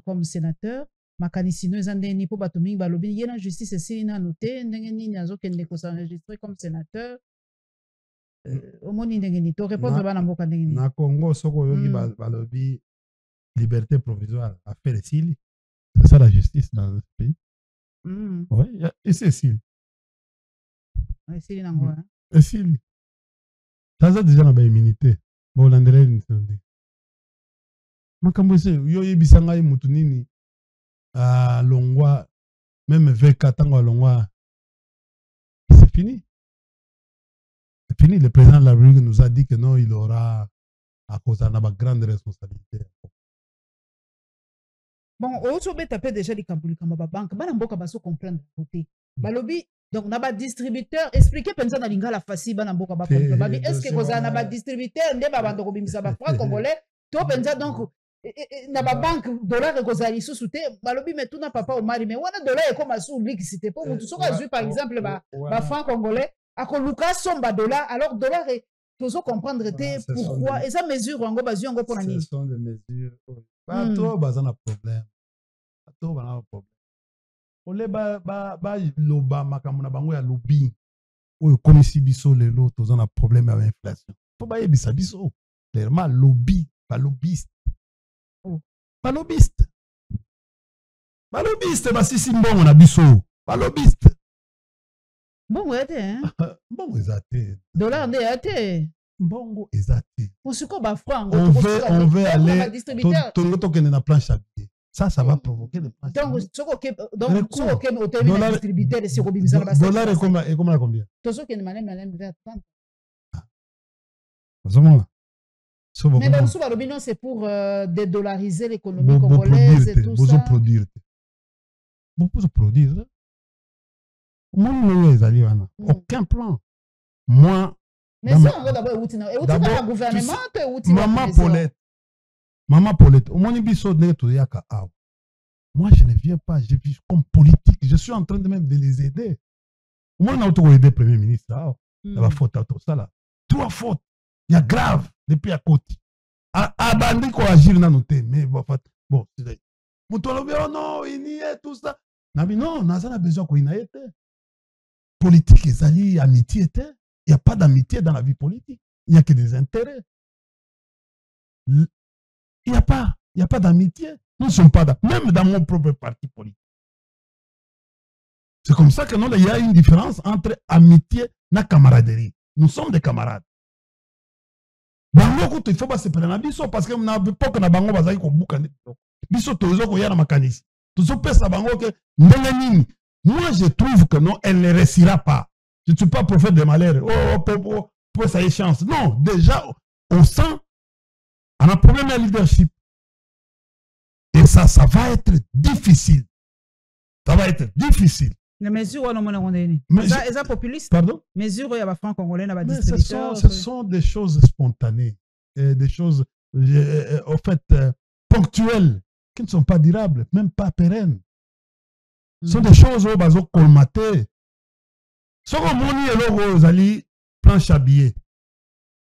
comme sénateur makanisino ezandeni po batomingi balobi yena justice esi na noté ndenge nini azokende ko s'enregistrer comme sénateur omoni ndenge ni to répondre bana mboka ndenge ni na Congo soko yoki balobi liberté provisoire à faire ici. C'est ça la justice dans le pays. Oui, et c'est ici. Ici nango ici. Ça déjà na ba immunité. Bon landere ni tande. Makambo se yo yebisanga ye mutu nini longwa même VK tango longwa c'est fini. C'est fini. Le président de la République nous a dit que non, il aura à cause de ma grande responsabilité. Bon, au beta peut déjà les kambuli kamba banque bana mboka baso comprendre côté. Balobi donc na ba distributeur expliquer penza na lingala facile bana mboka ba comprendre. Est-ce que koza na ba distributeur nde ba bando ko bimisa ba franc congolais to penza donc na ba banque dollar et kozali sous te balobi mais tout na papa au mari mais wana dollar et comme sous liquidité pour mutu soka zu par exemple ba franc congolais a koluka somba dollar alors dollar et toujours comprendre pourquoi et ça mesure ngo bazu ngo pour nani. Ce sont des mesures pas trop bazana problème. Pas trop bazana problème. Ole ba loba makamuna bango ya lobby oyo komisi biso lelo tozana problème avec inflation. Faut ba yebisa biso clairement lobby ba lobbyiste. Balobiste. Balobiste, basisi mbongo na biso. Balobiste. Mbongo ete, hein? Mbongo ezate. Dollar nde ete. Mbongo ezate. Pour ce qu'on va franc, on veut aller. Tongo tokende na planche à billets. Ça va provoquer des planches. Donc, ce qu'on au terme de distributeur de sirop bimisa na dollar et combien? Tout ce qui est malem vers 30. Vraiment. Mais dans ce cas, c'est pour dédollariser l'économie congolaise et tout ça. Produire. Aucun plan. Moi. Mais ça, on va d'abord le gouvernement. Maman Paulette, moi je ne viens pas, je vis comme politique. Je suis en train de même de les aider. Moi, on a aider le Premier ministre. Il y a faute à tout ça là. 3 fautes. Il y a grave depuis à côté. A bandi ko agir na noté mais bon c'est oh non il y a tout ça. Non, n'a pas besoin qu'on y ait. Politique ezali amitié était. Il n'y a pas d'amitié dans la vie politique. Il n'y a que des intérêts. Il n'y a pas d'amitié. Nous ne sommes pas même dans mon propre parti politique. C'est comme ça que non, il y a une différence entre amitié et camaraderie. Nous sommes des camarades. Bango il faut pas se prendre biso parce que na époque na bango bazali ko buka biso tozo ko yana makanisi. Tozo pesa bango que ndenge nini. Moi je trouve que non, elle ne réussira pas. Je ne suis pas prophète de malheur. Pour ça y chance. Non, déjà on sent on a un problème de leadership. Et ça va être difficile. Ça va être difficile. Les mesures, c'est populiste. Pardon? Mesures, il y a francs congolais, ce sont des choses spontanées, des choses, en fait, ponctuelles, qui ne sont pas durables, même pas pérennes. Ce sont des choses où ils ont colmaté. Ce qu'on moni et là, vous allez planche à billets.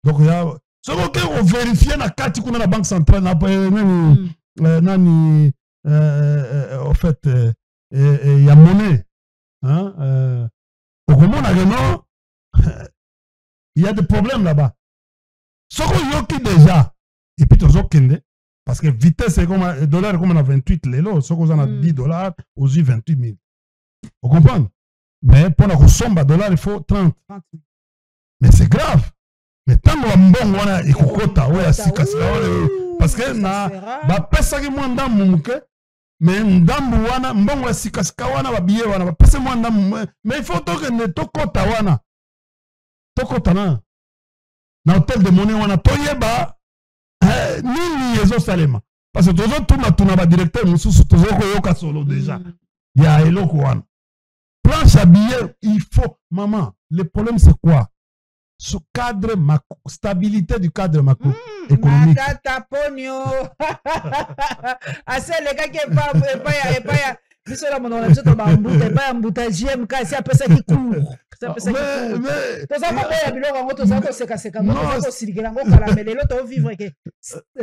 Donc, il y a. Ce qu'on vérifie dans la banque centrale, en fait, il y a monnaie. Hein, au moment il y a des problèmes là-bas. Ce qu'on y déjà, et puis tous kende, parce que vitesse c'est comme le dollar comme on a 28 lélo, ce qu'on a 10 $, aux 28 000. Vous comprenez? Mais pour la somme de dollars, il faut 30. Mais c'est grave. Mais tant que bon on a ikokota ouais parce que na ba pesa ki mo ndamu ke mais ndambu wana mbongo ya sikasika wana babiye wana ba pesa mo ndamu mais il faut que ne tokota wana tokota na hôtel de monnaie wana toyeba nini yezo salema parce que tozo tuna ba directeur mususu tozo ko yoka solo déjà ya eloko wana planche à billets il faut maman le problème c'est quoi? Ce cadre macro, stabilité du cadre macroéconomique. Assez les gars qui est pas biso la mono biso to ba mbuta ba mbuta JM ka si apesa ki cours ça apesa ki mais to ça pas ya biloko ngo to ça ko seka seka ngo to silikela ngo kala mais lelo to vivre que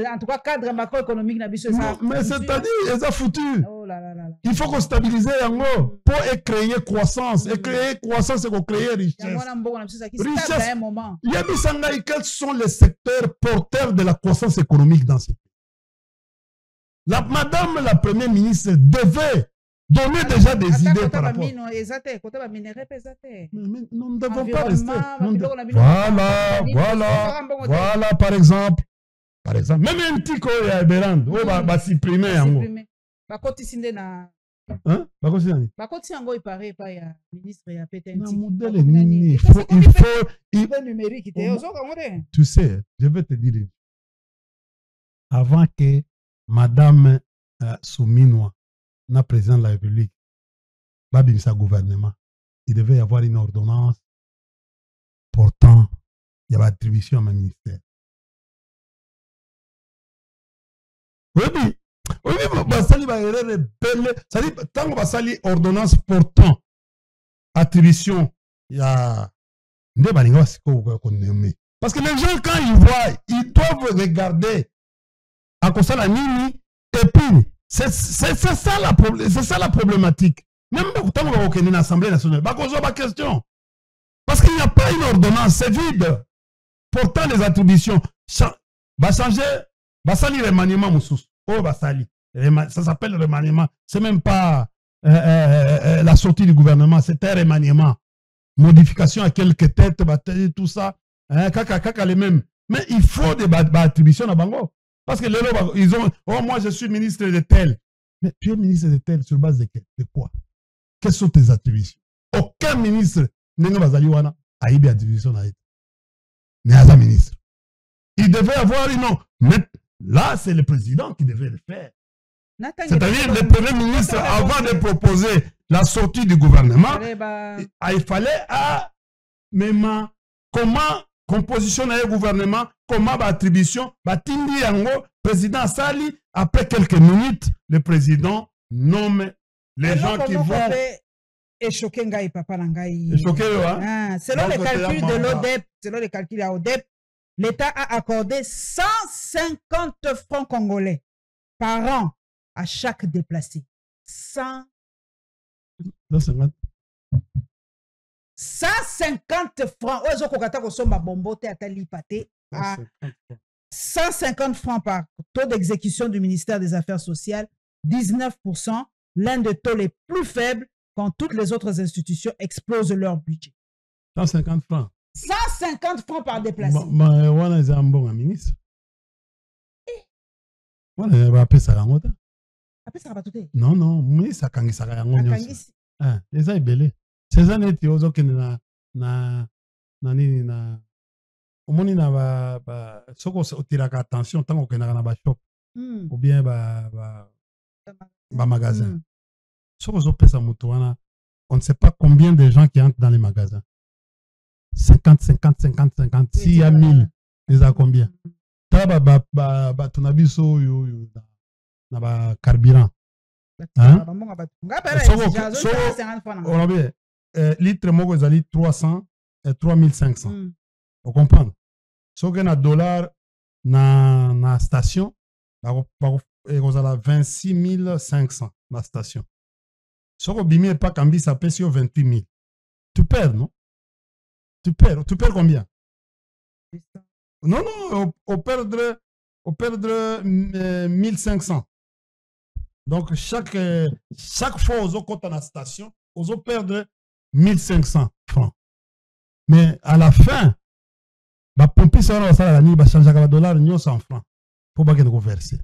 en tout cas cadre macroéconomique na biso ça mais c'est-à-dire ils ont foutu oh là là là il faut qu'on stabiliser yango pour créer croissance et créer croissance c'est qu'on créer richesse richesse moment il y a bisanga quels sont les secteurs porteurs de la croissance économique dans ce pays. Madame la première ministre devait donner déjà des idées par rapport. Nous ne devons pas rester. Voilà, par exemple. Même un petit coup à Eberand, on va supprimer. Hein? Tu sais, je vais te dire. Avant que Madame Souminois, la présidente de la République, Babimsa gouvernement, il devait y avoir une ordonnance portant il y avait attribution à mon ministère. Oui, basali va erreur belle, ça dit tant que basali ordonnance portant attribution, il y a parce que les gens quand ils voient, ils doivent regarder à cause de la nini et puis c'est ça la problématique. Même quand on va au l'Assemblée nationale, pas cause de question. Parce qu'il n'y a pas une ordonnance, c'est vide. Pourtant les attributions va changer, va salir remaniement moussous. Oh va salir. Ça s'appelle remaniement. C'est même pas la sortie du gouvernement, c'est un remaniement. Modification à quelques têtes, tout ça. Kaka les mêmes. Mais il faut des attributions à Bango. Parce que les gens, ils ont, oh, moi je suis ministre de tel. Mais tu es ministre de tel sur base de quoi? Quelles sont tes attributions? Aucun ministre n'est pas attribution. Mais ministre. Il devait avoir une nom. Mais là, c'est le président qui devait le faire. C'est-à-dire le premier ministre, avant de proposer la sortie du gouvernement, il fallait même comment compositionner le gouvernement, comment attribution, Tindi Yango, président Sali, après quelques minutes, le président nomme les gens qui vont Et choqué ngai papa nangai. Et choqué hein. Selon les calculs de l'ODEP, l'État a accordé 150 francs congolais par an à chaque déplacé. 150 francs. Ozo kokata ko somba bombote atali pate à 150 francs par taux d'exécution du ministère des Affaires sociales, 19%, l'un des taux les plus faibles quand toutes les autres institutions explosent leur budget. 150 francs. 150 francs par déplacé. On est un bon ministre. On est un peu ça. Non, non, ministre a kangi saka yango nyonso. Ah, eza ebele. Ces années tu ozo kende na nini na omoni na ba soko otiraka attention tango kenda na ba shop ou bien ba magasin. Soko ozo pesa mutu wana, on ne sait pas combien de gens qui entrent dans les magasins. 50, 50, 50, 50, s'il y a 1000, ils ont combien? Tunabiso na ba carburant. Hein? Litre moko ezali 300 et 3500. Vous comprenez? So que na dollar na station, ekozala 26 500 na station. So que bimi pas kambi ça pèse 28 000. Tu perds, non? Tu perds combien? Non, non, on perdre 1500. Donc, chaque fois, aux compte à la station, aux perdre 1500 francs. Mais à la fin, bah, pomper ça, la nuit, bah, changer le dollar, 100 francs. Faut pas qu'il nous verse.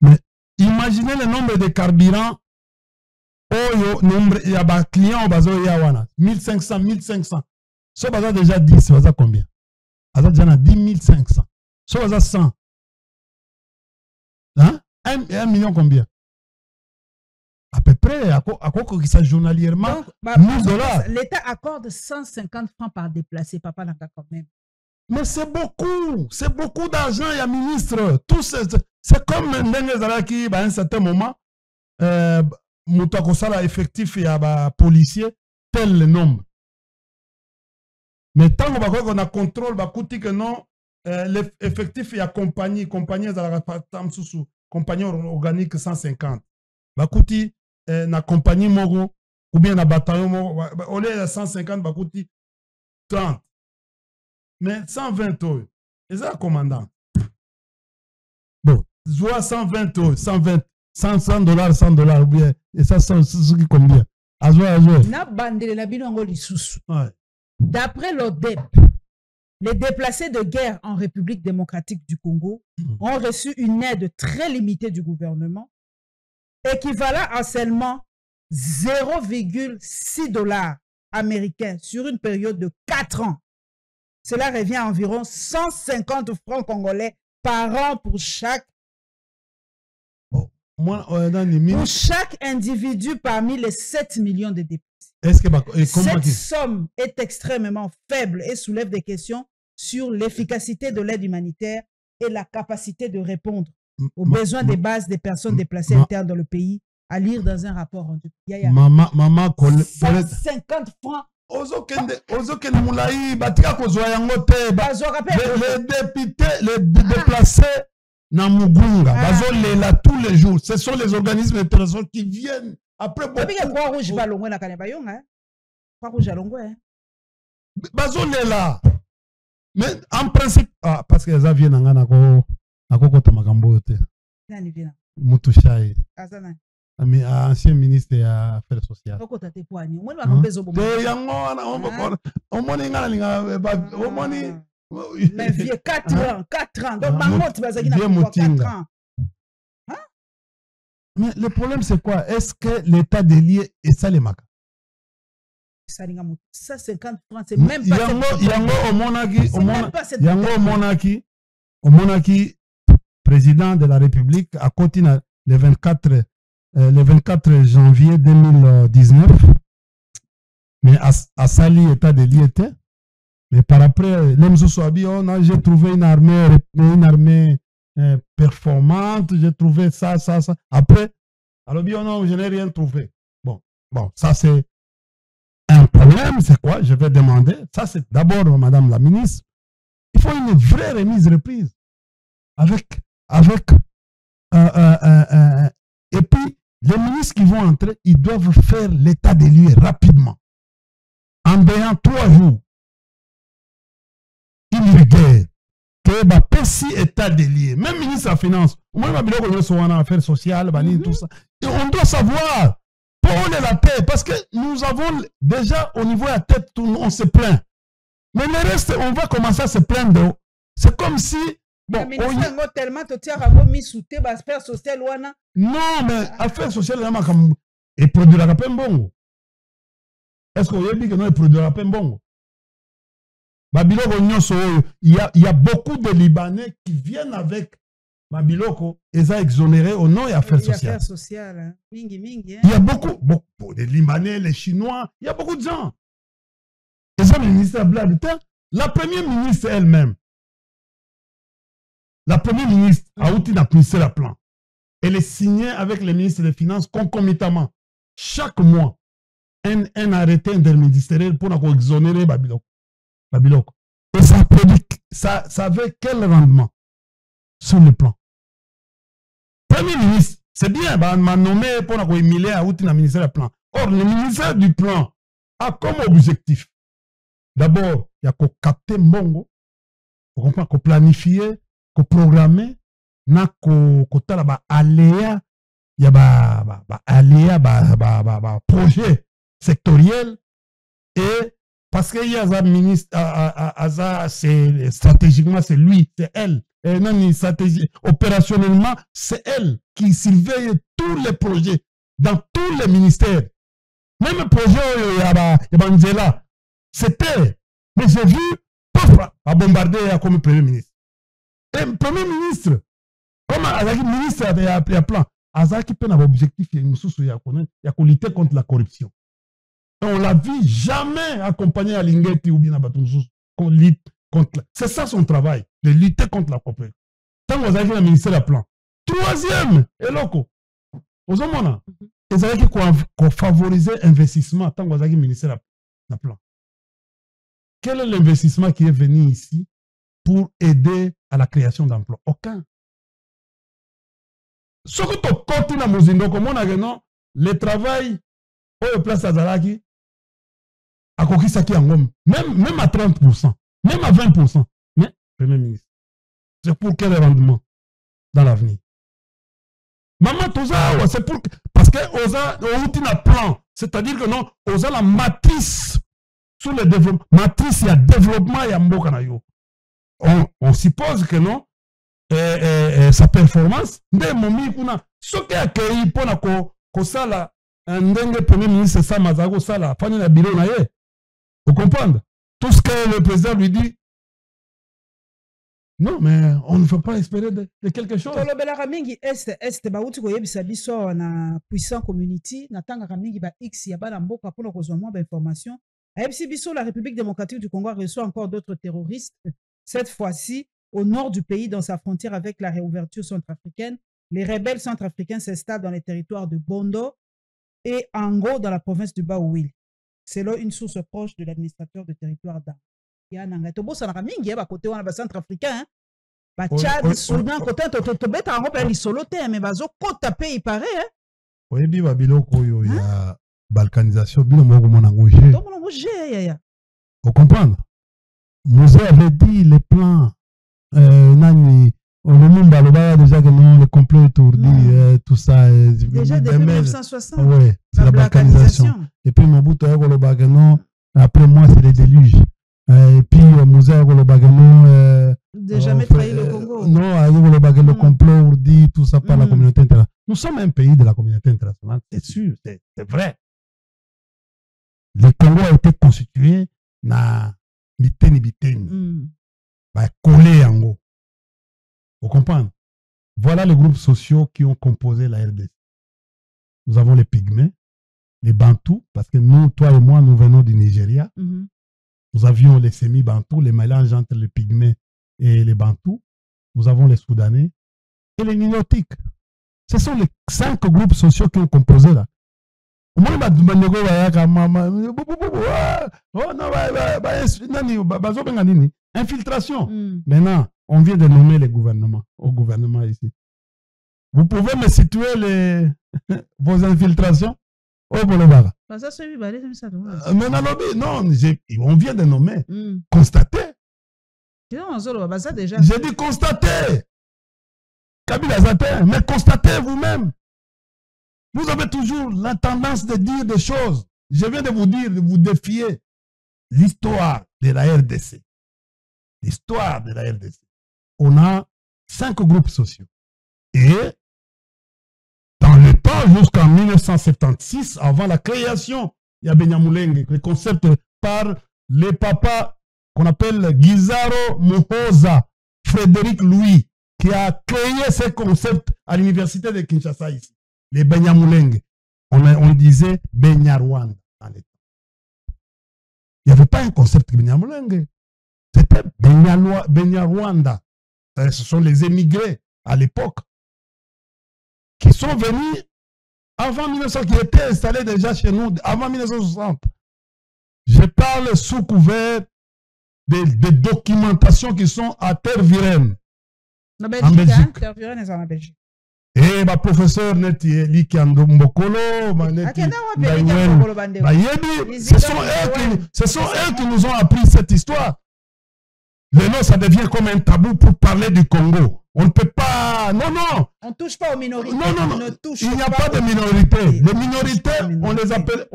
Mais imaginez le nombre de carburants. Oh, nombre, il y a des clients au bazo, il y a 1500, 1500. So, baza déjà 10, baza combien? Baza déjà 10 500. So, baza 100. Hein? 1 million combien? À peu près, à quoi que ça journalièrement? $1000. L'État accorde 150 francs par déplacé, papa n'a pas quand même. Mais c'est beaucoup d'argent, il y a ministre. C'est comme qui, à un certain moment, Moutakosala effectif, il y a policier, tel le nombre. Mais tant qu'on a contrôle, on que non, l'effectif, il y a compagnie organique 150. Bakouti, na compagnie mogo, ou bien na bataillon mogo, au lieu de 150, bakouti 30. Mais 120 euros, c'est ça, commandant. Bon, soit 120 euros, 120, $100, $100, ou bien, et ça, c'est ce qui combien? Na bandele na binongo lisusu. D'après l'ODEP, les déplacés de guerre en République démocratique du Congo ont reçu une aide très limitée du gouvernement, équivalent à seulement 0,6 $ américains sur une période de 4 ans. Cela revient à environ 150 francs congolais par an pour chaque individu parmi les 7 millions de déplacés. Cette somme est extrêmement faible et soulève des questions sur l'efficacité de l'aide humanitaire et la capacité de répondre aux besoins de base des personnes déplacées internes dans le pays, à lire dans un rapport rendu. 150 francs. Les déplacés na Mugunga, bazolela tous les jours. Ce sont les organismes internationaux qui viennent après beaucoup. Bazolela. Mais en principe, parce que ça vient na kota makambo yote. Mutushai. Mais ancien ministre des Affaires sociales. Mais vieux 4 ans. Donc, Mamotte, vas-y, 4 ans. Mais le problème, c'est quoi? Est-ce que l'État délié est ça les maca? Ça, 50 francs, c'est même pas. Au Monaki, président de la République, à côté le 24 janvier 2019, mais à Sali, État délié était. Mais par après, j'ai trouvé une armée performante, j'ai trouvé ça. Après, alors, non, je n'ai rien trouvé. Bon, Bon, ça c'est un problème, c'est quoi? Je vais demander. Ça c'est d'abord, Madame la ministre, il faut une vraie reprise. Et puis, les ministres qui vont entrer, ils doivent faire l'état des lieux rapidement. En béant 3 jours. Il regarde que bah, Pessi état des lieux. Même ministre de la Finance, moi, je suis en affaires sociales, tout ça. Et on doit savoir pour la paix, parce que nous avons déjà au niveau de la tête, on se plaint. Mais le reste, on va commencer à se plaindre. C'est comme si. Bon, tellement affaires sociales. Non, mais affaires sociales, et produire la paix bon. Est-ce qu'on dit que non, et produire la paix bon? Il y a beaucoup de Libanais qui viennent avec Babiloko et ça exonéré au nom et affaires sociales. Hein. Il y a beaucoup les Libanais, les Chinois, il y a beaucoup de gens. Et ça, le ministre Blabita, la première ministre elle-même, la première ministre a outil d'appuyer la plan. Elle est signée avec les ministres des Finances concomitamment. Chaque mois, un arrêté interministériel pour exonérer Babiloko. Et ça avait quel rendement sur le plan? Premier ministre, c'est bien, on m'a nommé pour humilier à outil dans le ministère du plan. Or, le ministère du plan a comme objectif, d'abord, il y a qu'à capter Mbongo, qu'on planifier, qu'on programmer, qu'on aléa, il y a aléa, projet sectoriel, et parce qu'il y a un ministre, stratégiquement, c'est lui, c'est elle. Et non, opérationnellement, c'est elle qui surveille tous les projets dans tous les ministères. Même le projet, il y a Angela, c'était, mais j'ai vu, à bombarder comme premier ministre. Et le premier ministre, comme Azaki ministre a plan, Azaki peut avoir objectif, il y a lutter contre la corruption. On l'a vu jamais accompagner à Lingeti ou bien à Batunsus qu'on lutte contre. C'est ça son travail, de lutter contre la corruption. Tant que vous avez le ministère de plan. Troisième, et loco. Vous avez et ça veut qu'on favorise l'investissement tant que vous avez le ministère de plan. Quel est l'investissement qui est venu ici pour aider à la création d'emplois? Aucun. Ce que tu continues à Mozindo, comme on a dit, le travail, au place à Zalaki, à Kokisaki en Gom, même à 30%, même à 20%. Mais, Premier ministre, c'est pour quel rendement dans l'avenir? Maman, tout ça, c'est pour. Parce que on a un plan. C'est-à-dire que non, on a la matrice sur le développement. Matrice, il y a développement, il y a Mbokanayo. On suppose que non, sa performance, ce qui a accueilli pour ça, là, un premier ministre, ça, Mazago, ça, là, Fanny la bureau, vous comprenez? Tout ce que le président lui dit, non, mais on ne peut pas espérer de quelque chose. Tolobela mingi est bauti ko yebisa biso na puissant community na tanga mingi ba X ya bana mboka pour kozwa moins d'informations. Ayebisi biso la République démocratique du Congo reçoit encore d'autres terroristes, cette fois-ci au nord du pays dans sa frontière avec la réouverture centrafricaine. Les rebelles centrafricains s'installent dans les territoires de Bondo et Ango dans la province du Bas-Ouil. Selon une source proche de l'administrateur de territoire d'Ango. Yana tobo sana mingi ba côté wana ba centrafricain ba Tchad Soudan côté to beta en robe lisolo te mais bazo kota pe il paraît hein. Oyebi ba biloko yo ya balkanisation bino moko mona ngouge. Donc mona ngouge ya. Vous comprenez? Mosé avait dit les plans nani le monde a déjà que non le complot étourdi tout ça déjà depuis 1960. Ouais, c'est la balkanisation. Et puis Mobutu a le bagano après moi c'est les déluges. Et puis, Moussa Golobagano. De jamais trahi le Congo. Non, le complot, dit tout ça par la communauté internationale. Nous sommes un pays de la communauté internationale, c'est sûr, c'est vrai. Le Congo a été constitué dans Biteni. Collé en haut. Vous comprenez? Voilà les groupes sociaux qui ont composé la RDC. Nous avons les Pygmées, les Bantous, parce que nous, toi et moi, nous venons du Nigeria. Nous avions les semi-bantous, les mélanges entre les pygmées et les bantous. Nous avons les soudanais et les nilotiques. Ce sont les 5 groupes sociaux qui ont composé là. Moi, infiltration. Maintenant, on vient de nommer les gouvernements, au gouvernement ici. Vous pouvez me situer vos infiltrations au Bolobara. Non, on vient de nommer. Constater. J'ai dit constater. Kabila Zater, mais constatez vous-même. Vous avez toujours la tendance de dire des choses. Je viens de vous dire, de vous défier. L'histoire de la RDC. L'histoire de la RDC. On a 5 groupes sociaux. Et dans le temps, jusqu'en 1976, avant la création, il y a Benyamulenge, le concept par les papas qu'on appelle Guizaro Muhoza, Frédéric Louis, qui a créé ce concept à l'université de Kinshasa ici. Les Benyamulenge. On disait Benyarwanda dans les temps. Il n'y avait pas un concept Benyamulenge. C'était Benyarwanda. Ce sont les émigrés à l'époque qui sont venus avant 1900, qui étaient installés déjà chez nous avant 1960. Je parle sous couvert des documentations qui sont à Tervuren. En Belgique. Tervuren est en Belgique. Et ma professeur Neti Kiando Mbokolo, ce sont eux qui nous ont appris cette histoire. Maintenant, ça devient comme un tabou pour parler du Congo. On ne peut pas... Non, non. On ne touche pas aux minorités. Non, non, non. Il n'y a pas de minorités. Les minorités, on les appelle...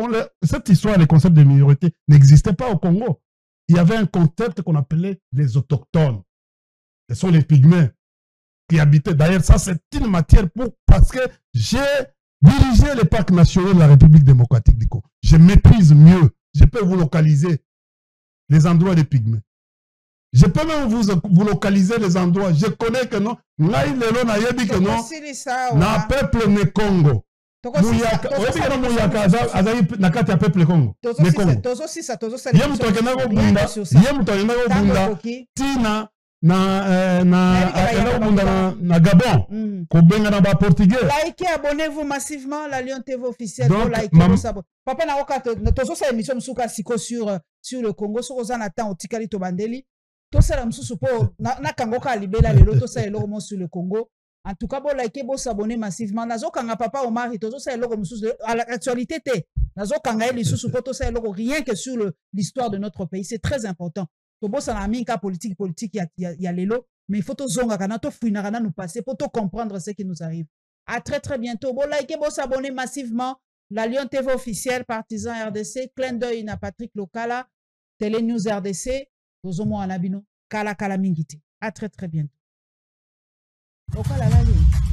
Cette histoire, les concepts de minorité n'existaient pas au Congo. Il y avait un concept qu'on appelait les autochtones. Ce sont les pygmées qui habitaient. D'ailleurs, ça, c'est une matière parce que j'ai dirigé les parcs nationaux de la République démocratique du Congo. Je maîtrise mieux. Je peux vous localiser les endroits des pygmées. Je peux même vous localiser les endroits. Je connais que non. Là, il est là, na peuple ne Congo. Muyaka, nakati peuple Congo. Tina na Gabon. Kobenga na ba portugais. Likez, abonnez-vous massivement la Lion TV officielle. Papa na oka tozo sa émission msuka siko sur le Congo sur ozana temps otikali to bandeli. Tosala msusu po na kangoka libela lelo tosala eloko sur le Congo. En tout cas, bon likez, bon s'abonner massivement. Nazo kanga papa Omar tosala eloko msusu à l'actualité te. Nazo kanga elisusu po tosala eloko rien que sur l'histoire de notre pays, c'est très important. To bossa na minka politique ya lelo, mais il faut to zonga kana to fuina kana nous passer pour to comprendre ce qui nous arrive. À très très bientôt. Bon likez, bon s'abonner massivement. La Lion TV officielle, partisan RDC, clin d'œil na Patrick Lokala, Télé News RDC. Tozomo anabino kala mingiti. À très très bientôt. Okala la ligne.